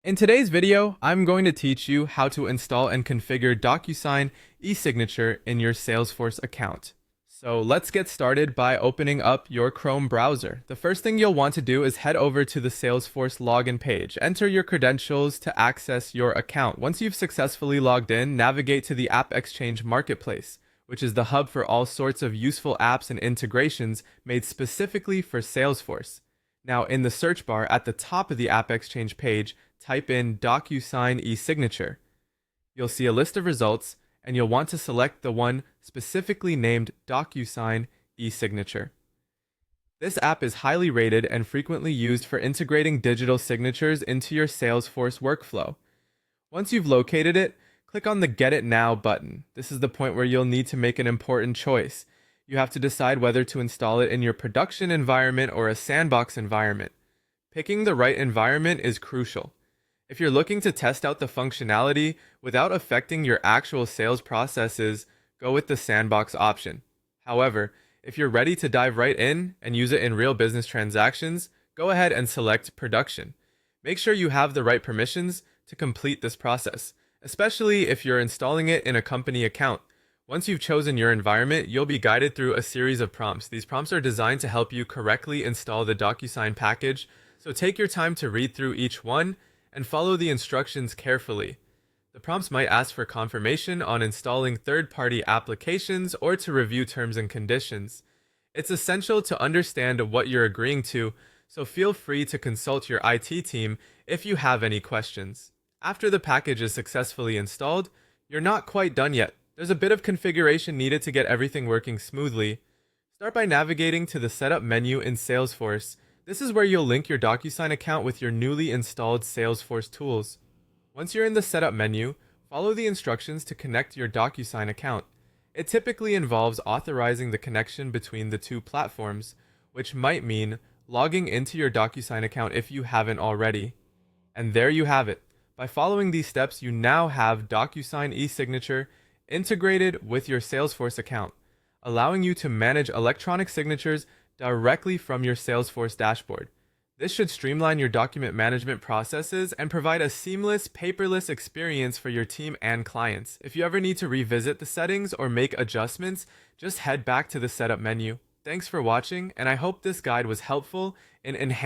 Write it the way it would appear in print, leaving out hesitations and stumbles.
In today's video, I'm going to teach you how to install and configure DocuSign eSignature in your Salesforce account. So let's get started by opening up your Chrome browser. The first thing you'll want to do is head over to the Salesforce login page. Enter your credentials to access your account. Once you've successfully logged in, navigate to the AppExchange marketplace, which is the hub for all sorts of useful apps and integrations made specifically for Salesforce. Now, in the search bar at the top of the AppExchange page, type in DocuSign eSignature. You'll see a list of results, and you'll want to select the one specifically named DocuSign eSignature. This app is highly rated and frequently used for integrating digital signatures into your Salesforce workflow. Once you've located it, click on the Get It Now button. This is the point where you'll need to make an important choice. You have to decide whether to install it in your production environment or a sandbox environment. Picking the right environment is crucial. If you're looking to test out the functionality without affecting your actual sales processes, go with the sandbox option. However, if you're ready to dive right in and use it in real business transactions, go ahead and select production. Make sure you have the right permissions to complete this process, especially if you're installing it in a company account. Once you've chosen your environment, you'll be guided through a series of prompts. These prompts are designed to help you correctly install the DocuSign package, so take your time to read through each one and follow the instructions carefully. The prompts might ask for confirmation on installing third-party applications or to review terms and conditions. It's essential to understand what you're agreeing to, so feel free to consult your IT team if you have any questions. After the package is successfully installed, you're not quite done yet. There's a bit of configuration needed to get everything working smoothly. Start by navigating to the Setup menu in Salesforce. This is where you'll link your DocuSign account with your newly installed Salesforce tools. Once you're in the Setup menu, follow the instructions to connect your DocuSign account. It typically involves authorizing the connection between the two platforms, which might mean logging into your DocuSign account if you haven't already. And there you have it. By following these steps, you now have DocuSign eSignature integrated with your Salesforce account, allowing you to manage electronic signatures directly from your Salesforce dashboard. This should streamline your document management processes and provide a seamless, paperless experience for your team and clients. If you ever need to revisit the settings or make adjustments, just head back to the Setup menu. Thanks for watching, and I hope this guide was helpful in enhancing